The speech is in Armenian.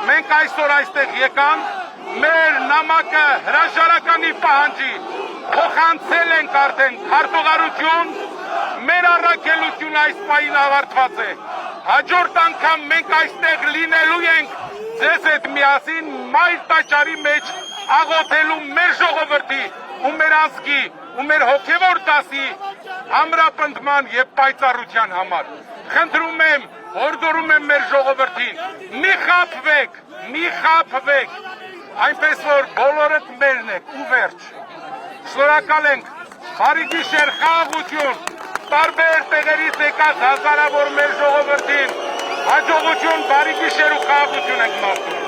Մենք այսօր այստեղ եկանք, մեր նամակը հրաժարականի պահանջի փոխանցել ենք արդեն քարտուղարություն, մեր առաքելությունը այս պահին ավարտված է։ Հաջորդ անգամ մենք այստեղ լինելու ենք ձեզ հետ միասին մայր տաճարի մեջ աղոթելու մեր ժողովրդի ու մեր ազգի ու մեր հոգևոր դասի ամրապնդման եւ պայծառության համար։ Խնդրում եմ, հորդորում եմ մեր ժողովրդին, մի խաբվեք, այնպես որ բոլորդ մերն եք ու վերջ։ Շնորհակալ ենք, բարի գիշեր, խաղաղություն, տարբեր տեղերից եկած հազարավոր մեր ժողովրդին, հաջողություն, բարի գիշեր ու խաղաղություն ենք մաղթում։